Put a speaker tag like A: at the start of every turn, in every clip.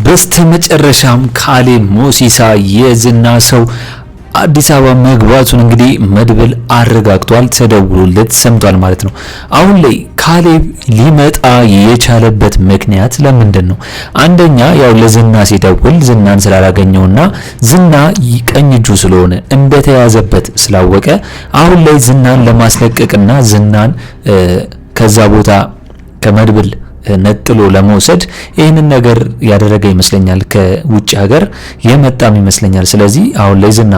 A: በስተመጨረሻም ካሌብ ሞሲሳ የዝና ሰው አዲስ አበባ መግባቱን እንግዲህ መድብል አረጋግጧል። ተደውሎለት ሰምቷል ማለት ነው። አሁን ላይ ካሌብ ሊመጣ የቻለበት ምክንያት ለምንድን ነው? አንደኛ ያው ለዝና ሲደውል ዝናን ስላላገኘውና ዝና ቀኝ እጁ ስለሆነ እንደተያዘበት ስላወቀ አሁን ላይ ዝናን ለማስለቀቅና ዝናን ከዛ ቦታ ከመድብል ነጥሎ ለመውሰድ ይህንን ነገር ያደረገ ይመስለኛል። ከውጭ ሀገር የመጣም ይመስለኛል። ስለዚህ አሁን ላይ ዝና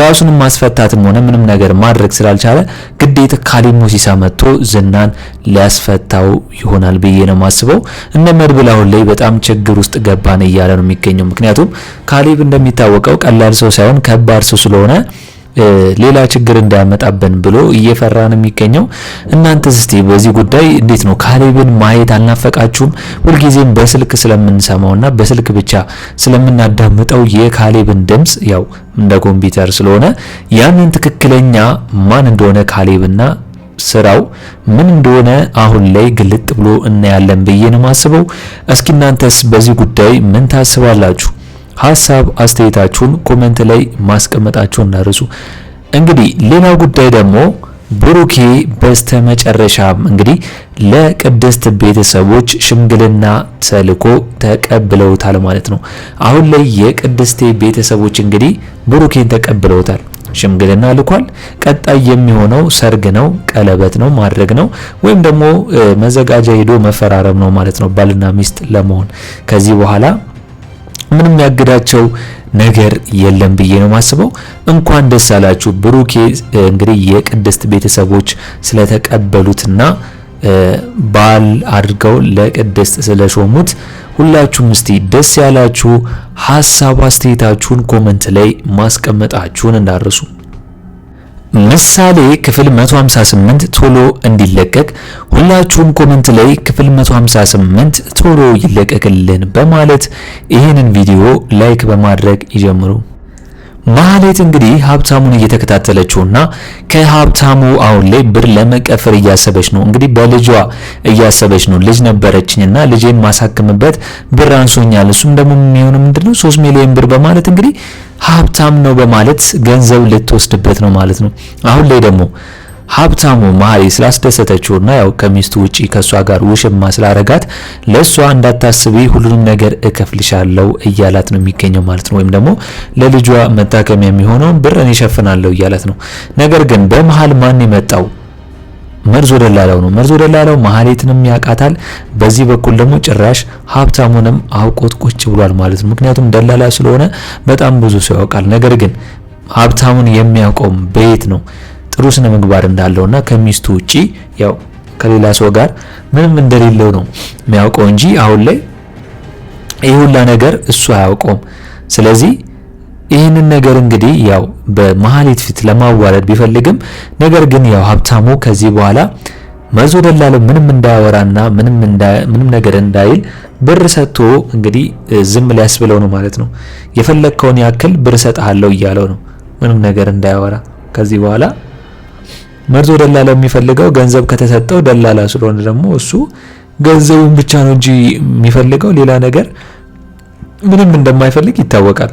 A: ራሱን ማስፈታትም ሆነ ምንም ነገር ማድረግ ስላልቻለ ግዴታ ካሌብ ሞሲሳ መጥቶ ዝናን ሊያስፈታው ይሆናል ብዬ ነው ማስበው። እነ መድብል አሁን ላይ በጣም ችግር ውስጥ ገባን እያለ ነው የሚገኘው። ምክንያቱም ካሌብ እንደሚታወቀው ቀላል ሰው ሳይሆን ከባድ ሰው ስለሆነ ሌላ ችግር እንዳያመጣብን ብሎ እየፈራ ነው የሚገኘው። እናንተስ እስቲ በዚህ ጉዳይ እንዴት ነው? ካሌብን ማየት አልናፈቃችሁም? ሁልጊዜም በስልክ ስለምንሰማውና በስልክ ብቻ ስለምናዳምጠው የካሌብን ድምጽ ያው እንደ ኮምፒውተር ስለሆነ ያንን ትክክለኛ ማን እንደሆነ ካሌብና ስራው ምን እንደሆነ አሁን ላይ ግልጥ ብሎ እናያለን ብዬ ነው ማስበው። እስኪ እናንተስ በዚህ ጉዳይ ምን ታስባላችሁ? ሐሳብ አስተያየታችሁን ኮሜንት ላይ ማስቀመጣችሁን እንዳትረሱ። እንግዲህ ሌላው ጉዳይ ደግሞ ብሩኬ በስተመጨረሻም እንግዲህ ለቅድስት ቤተሰቦች ሽምግልና ተልኮ ተቀብለውታል ማለት ነው። አሁን ላይ የቅድስቴ ቤተሰቦች እንግዲህ ብሩኬን ተቀብለውታል። ሽምግልና ልኳል። ቀጣይ የሚሆነው ሰርግ ነው፣ ቀለበት ነው፣ ማድረግ ነው ወይም ደግሞ መዘጋጃ ሄዶ መፈራረም ነው ማለት ነው ባልና ሚስት ለመሆን። ከዚህ በኋላ ምንም ያግዳቸው ነገር የለም ብዬ ነው ማስበው። እንኳን ደስ አላችሁ ብሩኬ እንግዲህ የቅድስት ቤተሰቦች ስለተቀበሉትና ባል አድርገው ለቅድስት ስለሾሙት ሁላችሁም እስቲ ደስ ያላችሁ ሐሳብ አስተያየታችሁን ኮሜንት ላይ ማስቀመጣችሁን እንዳትረሱ። ምሳሌ ክፍል 158 ቶሎ እንዲለቀቅ ሁላችሁም ኮሜንት ላይ ክፍል 158 ቶሎ ይለቀቅልን በማለት ይህንን ቪዲዮ ላይክ በማድረግ ይጀምሩ። ማህሌት እንግዲህ ሀብታሙን እየተከታተለችውና ከሀብታሙ አሁን ላይ ብር ለመቀፈር እያሰበች ነው። እንግዲህ በልጇ እያሰበች ነው። ልጅ ነበረችኝና ልጄን ማሳከምበት ብር አንሶኛል፣ እሱም ደግሞ የሚሆነው ምንድነው 3 ሚሊዮን ብር በማለት እንግዲህ ሀብታም ነው በማለት ገንዘብ ልትወስድበት ነው ማለት ነው። አሁን ላይ ደግሞ ሀብታሙ ማህሌት ስላስደሰተችውና ያው ከሚስቱ ውጪ ከሷ ጋር ውሽማ ስላረጋት ለሷ እንዳታስቢ ሁሉንም ነገር እከፍልሻለሁ እያላት ነው የሚገኘው ማለት ነው። ወይም ደግሞ ለልጇ መታከሚያ የሚሆነውን ብር እኔ እሸፍናለሁ እያላት ነው። ነገር ግን በመሃል ማን የመጣው? መርዞ ደላላው ነው። መርዞ ደላላው ማህሌትንም ያቃታል። በዚህ በኩል ደግሞ ጭራሽ ሀብታሙንም አውቆት ቁጭ ብሏል ማለት ነው። ምክንያቱም ደላላ ስለሆነ በጣም ብዙ ሰው ያውቃል። ነገር ግን ሀብታሙን የሚያውቀው በየት ነው? ጥሩ ስነ ምግባር እንዳለውና ከሚስቱ ውጪ ያው ከሌላ ሰው ጋር ምንም እንደሌለው ነው የሚያውቀው እንጂ አሁን ላይ ይሄ ሁላ ነገር እሱ አያውቀውም። ስለዚህ ይህንን ነገር እንግዲህ ያው በማህሌት ፊት ለማዋረድ ቢፈልግም ነገር ግን ያው ሀብታሙ ከዚህ በኋላ መርዞ ደላላው ምንም እንዳያወራና ምንም ነገር እንዳይል ብር ሰጥቶ እንግዲህ ዝም ሊያስብለው ነው ማለት ነው። የፈለከውን ያክል ብር ሰጥሃለሁ እያለው ነው። ምንም ነገር እንዳያወራ ከዚህ በኋላ መርዞ ደላላው የሚፈልገው ገንዘብ ከተሰጠው ደላላ ስለሆነ ደግሞ እሱ ገንዘቡን ብቻ ነው እንጂ የሚፈልገው ሌላ ነገር ምንም እንደማይፈልግ ይታወቃል።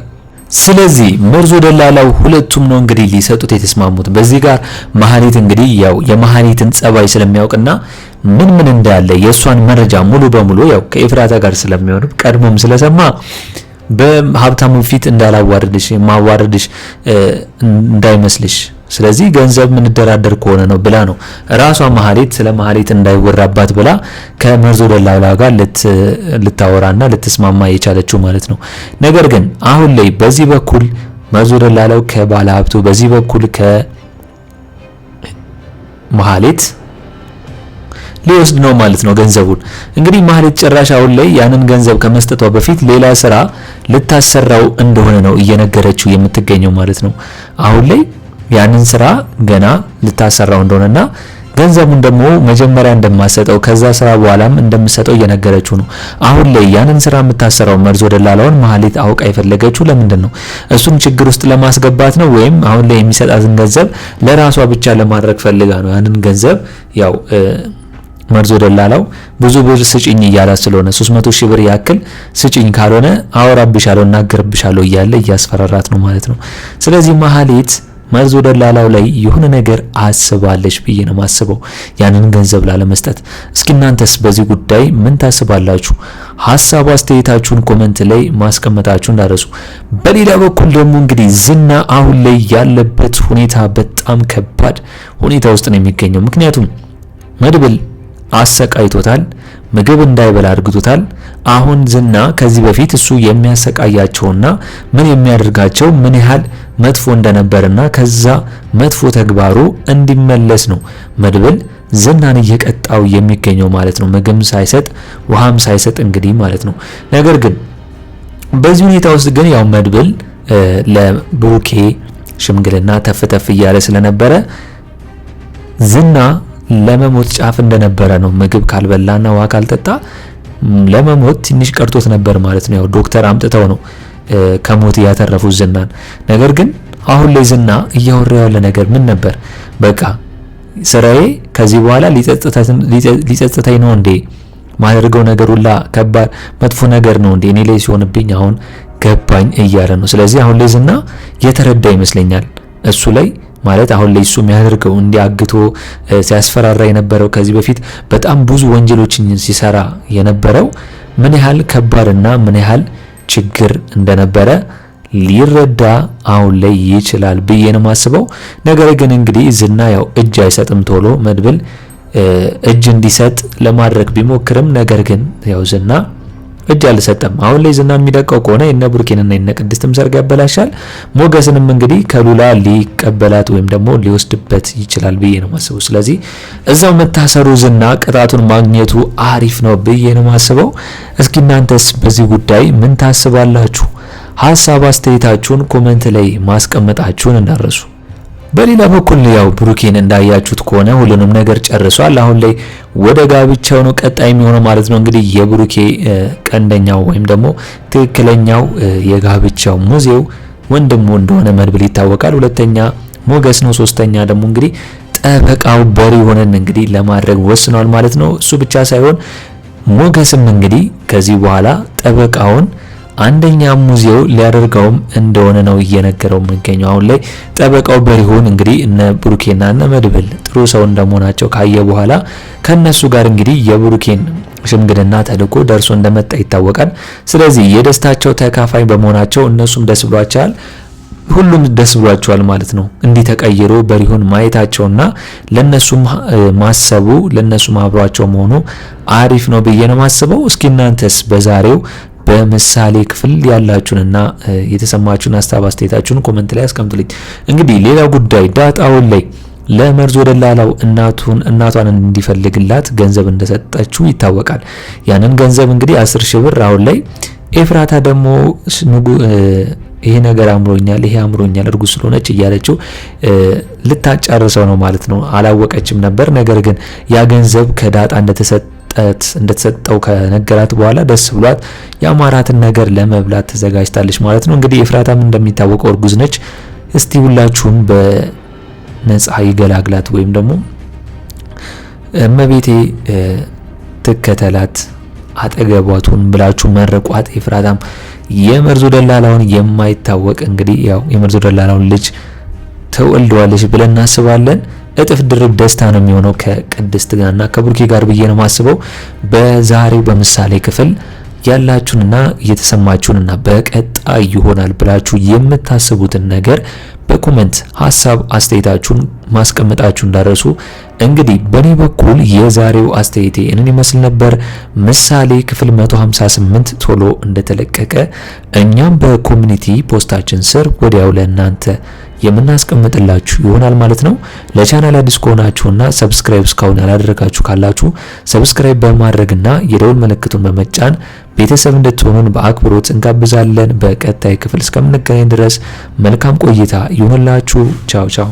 A: ስለዚህ መርዞ ደላላው ሁለቱም ነው እንግዲህ ሊሰጡት የተስማሙት። በዚህ ጋር ማህሌት እንግዲህ ያው የማህሌትን ጸባይ ስለሚያውቅና ምን እንዳለ የሷን መረጃ ሙሉ በሙሉ ያው ከኤፍራታ ጋር ስለሚሆን ቀድሞም ስለሰማ በሀብታሙ ፊት እንዳላዋርድሽ ማዋርድሽ እንዳይመስልሽ፣ ስለዚህ ገንዘብ ምን ደራደር ከሆነ ነው ብላ ነው ራሷ ማህሌት ስለ ማህሌት እንዳይወራባት ብላ ከመርዞ ደላላ ጋር ልታወራና ልትስማማ የቻለችው ማለት ነው። ነገር ግን አሁን ላይ በዚህ በኩል መርዞ ደላላው ከባለ ሀብቱ በዚህ በኩል ከማህሌት ሊወስድ ነው ማለት ነው ገንዘቡን። እንግዲህ ማህሌት ጭራሽ አሁን ላይ ያንን ገንዘብ ከመስጠቷ በፊት ሌላ ስራ ልታሰራው እንደሆነ ነው እየነገረችው የምትገኘው ማለት ነው። አሁን ላይ ያንን ስራ ገና ልታሰራው እንደሆነና ገንዘቡን ደግሞ መጀመሪያ እንደማሰጠው ከዛ ስራ በኋላም እንደምሰጠው እየነገረችው ነው። አሁን ላይ ያንን ስራ የምታሰራው መርዞ ደላላውን ማህሌት አውቃ የፈለገችው ለምንድን ነው? እሱን ችግር ውስጥ ለማስገባት ነው ወይም አሁን ላይ የሚሰጣትን ገንዘብ ለራሷ ብቻ ለማድረግ ፈልጋ ነው? ያንን ገንዘብ ያው መርዞ ደላላው ብዙ ብር ስጭኝ እያላት ስለሆነ 300 ሺህ ብር ያክል ስጭኝ ካልሆነ አወራብሻለሁ እናገርብሻለሁ እያለ እያስፈራራት ነው ማለት ነው። ስለዚህ ማህሌት መርዞ ደላላው ላይ የሆነ ነገር አስባለች ብዬ ነው ማስበው ያንን ገንዘብ ላለመስጠት። እስኪ እናንተስ በዚህ ጉዳይ ምን ታስባላችሁ? ሐሳብ አስተያየታችሁን ኮሜንት ላይ ማስቀመጣችሁ እንዳረሱ። በሌላ በኩል ደግሞ እንግዲህ ዝና አሁን ላይ ያለበት ሁኔታ በጣም ከባድ ሁኔታ ውስጥ ነው የሚገኘው። ምክንያቱም መድብል አሰቃይቶታል፣ ምግብ እንዳይበላ አድርግቶታል። አሁን ዝና ከዚህ በፊት እሱ የሚያሰቃያቸውና ምን የሚያደርጋቸው ምን ያህል መጥፎ እንደነበርና ከዛ መጥፎ ተግባሩ እንዲመለስ ነው መድብል ዝናን እየቀጣው የሚገኘው ማለት ነው። ምግብ ሳይሰጥ ውሃም ሳይሰጥ እንግዲህ ማለት ነው። ነገር ግን በዚህ ሁኔታ ውስጥ ግን ያው መድብል ለብሩኬ ሽምግልና ተፍተፍ እያለ ስለነበረ ዝና ለመሞት ጫፍ እንደነበረ ነው። ምግብ ካልበላና ውሃ ካልጠጣ ለመሞት ትንሽ ቀርቶት ነበር ማለት ነው። ያው ዶክተር አምጥተው ነው ከሞት ያተረፉት ዝናን። ነገር ግን አሁን ላይ ዝና እያወራው ያለ ነገር ምን ነበር? በቃ ስራዬ ከዚህ በኋላ ሊጸጽተኝ ነው እንዴ? ማድረገው ነገር ሁላ ከባድ መጥፎ ነገር ነው እንዴ እኔ ላይ ሲሆንብኝ አሁን ገባኝ እያለ ነው። ስለዚህ አሁን ላይ ዝና የተረዳ ይመስለኛል እሱ ላይ ማለት አሁን ላይ እሱ የሚያደርገው እንዲያግቶ ሲያስፈራራ የነበረው ከዚህ በፊት በጣም ብዙ ወንጀሎችን ሲሰራ የነበረው ምን ያህል ከባድና ምን ያህል ችግር እንደነበረ ሊረዳ አሁን ላይ ይችላል ብዬ ነው ማስበው። ነገር ግን እንግዲህ ዝና ያው እጅ አይሰጥም ቶሎ መድብል እጅ እንዲሰጥ ለማድረግ ቢሞክርም ነገር ግን ያው ዝና እጅ አልሰጠም። አሁን ላይ ዝናን የሚደቀው ከሆነ የነ ብሩኬንና የነ ቅድስትም ሰርግ ያበላሻል። ሞገስንም እንግዲህ ከሉላ ሊቀበላት ወይም ደግሞ ሊወስድበት ይችላል ብዬ ነው ማስበው። ስለዚህ እዛው መታሰሩ ዝና ቅጣቱን ማግኘቱ አሪፍ ነው ብዬ ነው ማስበው። እስኪ እናንተስ በዚህ ጉዳይ ምን ታስባላችሁ? ሐሳብ አስተያየታችሁን ኮሜንት ላይ ማስቀመጣችሁን እንዳረሱ። በሌላ በኩል ያው ብሩኬን እንዳያችሁት ከሆነ ሁሉንም ነገር ጨርሷል። አሁን ላይ ወደ ጋብቻው ነው ቀጣይ የሚሆነው ማለት ነው። እንግዲህ የብሩኬ ቀንደኛው ወይም ደግሞ ትክክለኛው የጋብቻው ሙዚየው ወንድሙ እንደሆነ መድብል ይታወቃል። ሁለተኛ ሞገስ ነው። ሶስተኛ ደግሞ እንግዲህ ጠበቃው በሪ ሆነን እንግዲህ ለማድረግ ወስኗል ማለት ነው። እሱ ብቻ ሳይሆን ሞገስም እንግዲህ ከዚህ በኋላ ጠበቃውን አንደኛ ሙዚየው ሊያደርገውም እንደሆነ ነው እየነገረው የሚገኘው። አሁን ላይ ጠበቃው በሪሆን እንግዲህ እነ ብሩኬና እነ መድብል ጥሩ ሰው እንደመሆናቸው ካየ በኋላ ከነሱ ጋር እንግዲህ የብሩኬን ሽምግልና ተልኮ ደርሶ እንደመጣ ይታወቃል። ስለዚህ የደስታቸው ተካፋይ በመሆናቸው እነሱም ደስ ብሏቸዋል፣ ሁሉም ደስ ብሏቸዋል ማለት ነው። እንዲህ ተቀይሮ በሪሆን ማየታቸውና ለነሱም ማሰቡ ለነሱም አብሯቸው መሆኑ አሪፍ ነው ብዬ ነው ማስበው። እስኪ እናንተስ በዛሬው በምሳሌ ክፍል ያላችሁንና የተሰማችሁን ሐሳብ አስተያየታችሁን ኮሜንት ላይ አስቀምጡልኝ። እንግዲህ ሌላ ጉዳይ ዳጣውን ላይ ለመርዞ ደላላው እናቷን እንዲፈልግላት ገንዘብ እንደሰጠችው ይታወቃል። ያንን ገንዘብ እንግዲህ 10 ሺህ ብር አሁን ላይ ኤፍራታ ደግሞ ይሄ ነገር አምሮኛል፣ ይሄ አምሮኛል እርጉዝ ስለሆነች እያለችው ልታጫርሰው ነው ማለት ነው። አላወቀችም ነበር። ነገር ግን ያ ገንዘብ ከዳጣ እንደተሰጠው ከነገራት በኋላ ደስ ብሏት የአማራትን ነገር ለመብላት ተዘጋጅታለች ማለት ነው። እንግዲህ ኤፍራታም እንደሚታወቀው እርጉዝ ነች። እስቲ ሁላችሁም በነጻ ይገላግላት ወይም ደግሞ እመቤቴ ትከተላት አጠገቧቱን ብላችሁ መረቋት። ኤፍራታም የመርዞ ደላላውን የማይታወቅ እንግዲህ ያው የመርዞ ደላላውን ልጅ ተወልደዋለች ብለን እናስባለን። እጥፍ ድርብ ደስታ ነው የሚሆነው ከቅድስት ጋርና ከብሩኬ ጋር ብዬ ነው ማስበው። በዛሬው በምሳሌ ክፍል ያላችሁንና የተሰማችሁንና በቀጣይ ይሆናል ብላችሁ የምታስቡትን ነገር በኮሜንት ሐሳብ አስተያየታችሁን ማስቀመጣችሁ እንዳረሱ። እንግዲህ በኔ በኩል የዛሬው አስተያየቴ እንን ይመስል ነበር። ምሳሌ ክፍል 158 ቶሎ እንደተለቀቀ እኛም በኮሚኒቲ ፖስታችን ስር ወዲያው ለእናንተ የምናስቀምጥላችሁ ይሆናል ማለት ነው። ለቻናል አዲስ ከሆናችሁና ሰብስክራይብ እስካሁን ያላደረጋችሁ ካላችሁ ሰብስክራይብ በማድረግና የደወል ምልክቱን በመጫን ቤተሰብ እንድትሆኑን በአክብሮት እንጋብዛለን። በቀጣይ ክፍል እስከምንገናኝ ድረስ መልካም ቆይታ ይሁንላችሁ። ቻው ቻው።